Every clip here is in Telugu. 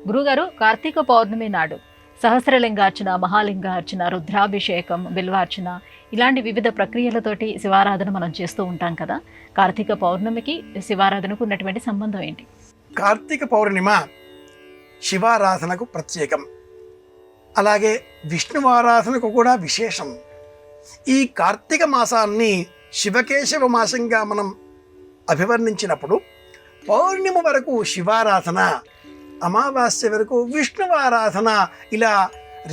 గురుగారు, కార్తీక పౌర్ణమి నాడు సహస్రలింగార్చన, మహాలింగార్చన, రుద్రాభిషేకం, బిల్వార్చన ఇలాంటి వివిధ ప్రక్రియలతోటి శివారాధన మనం చేస్తూ ఉంటాం కదా. కార్తీక పౌర్ణమికి శివారాధనకు ఉన్నటువంటి సంబంధం ఏంటి? కార్తీక పౌర్ణిమ శివారాధనకు ప్రత్యేకం, అలాగే విష్ణువారాధనకు కూడా విశేషం. ఈ కార్తీక మాసాన్ని శివకేశవ మాసంగా మనం అభివర్ణించినప్పుడు పౌర్ణిమ వరకు శివారాధన, అమావాస్య వరకు విష్ణువారాధన, ఇలా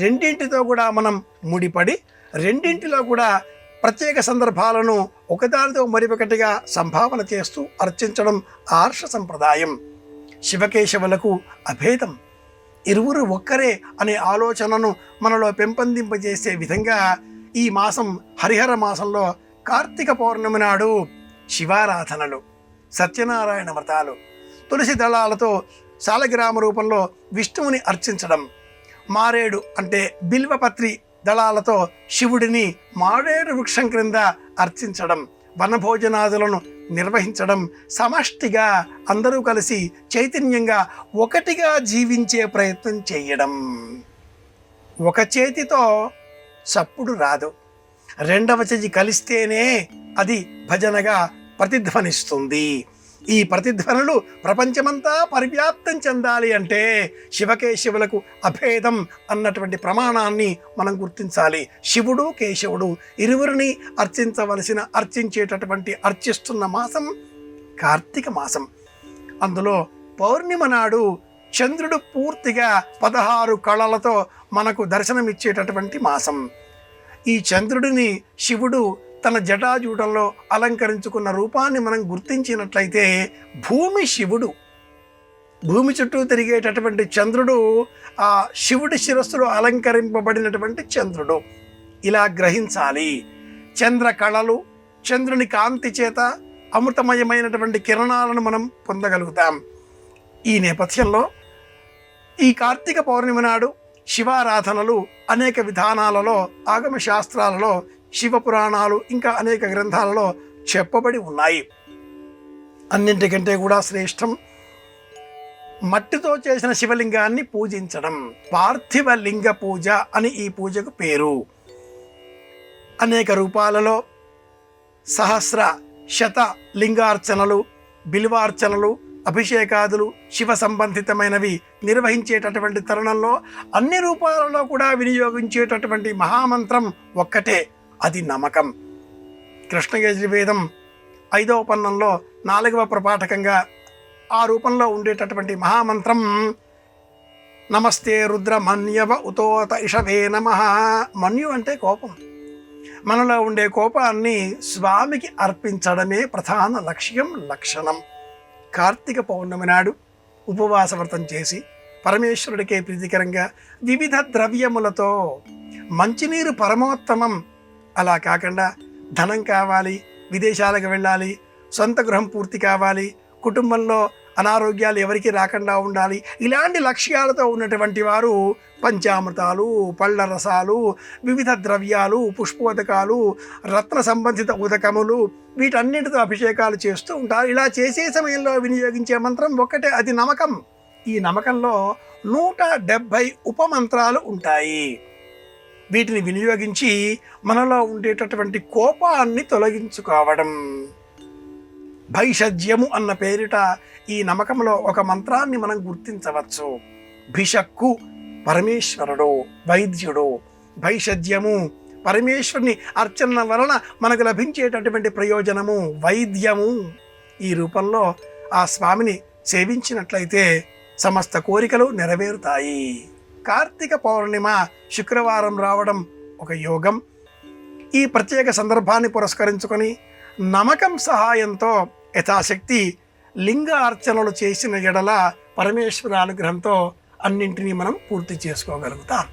రెండింటితో కూడా మనం ముడిపడి రెండింటిలో కూడా ప్రత్యేక సందర్భాలను ఒకదానితో మరొకటిగా సంభావన చేస్తూ అర్చించడం ఆర్ష సంప్రదాయం. శివకేశవులకు అభేదం, ఇరువురు ఒక్కరే అనే ఆలోచనను మనలో పెంపొందింపజేసే విధంగా ఈ మాసం హరిహర మాసంలో కార్తీక పౌర్ణమి నాడు శివారాధనలు, సత్యనారాయణ వ్రతాలు, తులసి దళాలతో శాలగ్రామ రూపంలో విష్ణువుని అర్చించడం, మారేడు అంటే బిల్వపత్రి దళాలతో శివుడిని మారేడు వృక్షం క్రింద అర్చించడం, వనభోజనాదులను నిర్వహించడం, సమష్టిగా అందరూ కలిసి చైతన్యంగా ఒకటిగా జీవించే ప్రయత్నం చేయడం. ఒక చేతితో చప్పుడు రాదు, రెండవ చెయ్యి కలిస్తేనే అది భజనగా ప్రతిధ్వనిస్తుంది. ఈ ప్రతిధ్వనులు ప్రపంచమంతా పరివ్యాప్తం చెందాలి అంటే శివకేశవులకు అభేదం అన్నటువంటి ప్రమాణాన్ని మనం గుర్తించాలి. శివుడు కేశవుడు ఇరువురిని అర్చిస్తున్న మాసం కార్తీక మాసం. అందులో పౌర్ణిమ నాడు చంద్రుడు పూర్తిగా 16 కళలతో మనకు దర్శనమిచ్చేటటువంటి మాసం. ఈ చంద్రుడిని శివుడు తన జటాజూటంలో అలంకరించుకున్న రూపాన్ని మనం గుర్తించినట్లయితే భూమి శివుడు, భూమి చుట్టూ తిరిగేటటువంటి చంద్రుడు ఆ శివుడి శిరస్సులో అలంకరింపబడినటువంటి చంద్రుడు. ఇలా గ్రహించాలి. చంద్ర కళలు, చంద్రుని కాంతి చేత అమృతమయమైనటువంటి కిరణాలను మనం పొందగలుగుతాం. ఈ నేపథ్యంలో ఈ కార్తీక పౌర్ణమి నాడు శివారాధనలు అనేక విధానాలలో, ఆగమ శాస్త్రాలలో, శివపురాణాలు ఇంకా అనేక గ్రంథాలలో చెప్పబడి ఉన్నాయి. అన్నింటికంటే కూడా శ్రేష్టం మట్టితో చేసిన శివలింగాన్ని పూజించడం. పార్థివ లింగ పూజ అని ఈ పూజకు పేరు. అనేక రూపాలలో సహస్ర శత లింగార్చనలు, బిల్వార్చనలు, అభిషేకాదులు, శివ సంబంధితమైనవి నిర్వహించేటటువంటి తరుణంలో అన్ని రూపాలలో కూడా వినియోగించేటటువంటి మహామంత్రం ఒక్కటే, అది నమకం. కృష్ణయజుర్వేదం 5వ పన్నంలో 4వ ప్రపాఠకంగా ఆ రూపంలో ఉండేటటువంటి మహామంత్రం నమస్తే రుద్ర మన్యవ ఉతోత ఇషవే నమః. మన్యు అంటే కోపం. మనలో ఉండే కోపాన్ని స్వామికి అర్పించడమే ప్రధాన లక్షణం. కార్తీక పౌర్ణమి నాడు ఉపవాస వ్రతం చేసి పరమేశ్వరుడికే ప్రీతికరంగా వివిధ ద్రవ్యములతో, మంచినీరు పరమోత్తమం, అలా కాకుండా ధనం కావాలి, విదేశాలకు వెళ్ళాలి, సొంత గృహం పూర్తి కావాలి, కుటుంబంలో అనారోగ్యాలు ఎవరికి రాకుండా ఉండాలి, ఇలాంటి లక్ష్యాలతో ఉన్నటువంటి వారు పంచామృతాలు, పళ్ళ రసాలు, వివిధ ద్రవ్యాలు, పుష్పోదకాలు, రత్న సంబంధిత ఉదకములు, వీటన్నిటితో అభిషేకాలు చేస్తూ ఉంటారు. ఇలా చేసే సమయంలో వినియోగించే మంత్రం ఒక్కటే, అది నమకం. ఈ నమకంలో 170 ఉపమంత్రాలు ఉంటాయి. వీటిని వినియోగించి మనలో ఉండేటటువంటి కోపాన్ని తొలగించుకోవడం. భైషజ్యము అన్న పేరిట ఈ నమకంలో ఒక మంత్రాన్ని మనం గుర్తించవచ్చు. భిషక్కు పరమేశ్వరుడు, వైద్యుడు. భైషజ్యము పరమేశ్వరుని అర్చన వలన మనకు లభించేటటువంటి ప్రయోజనము వైద్యము. ఈ రూపంలో ఆ స్వామిని సేవించినట్లయితే సమస్త కోరికలు నెరవేరుతాయి. కార్తీక పౌర్ణిమ శుక్రవారం రావడం ఒక యోగం. ఈ ప్రత్యేక సందర్భాన్ని పురస్కరించుకొని నమకం సహాయంతో యథాశక్తి లింగ అర్చనలు చేసిన ఎడల పరమేశ్వర అనుగ్రహంతో అన్నింటినీ మనం పూర్తి చేసుకోగలుగుతాం.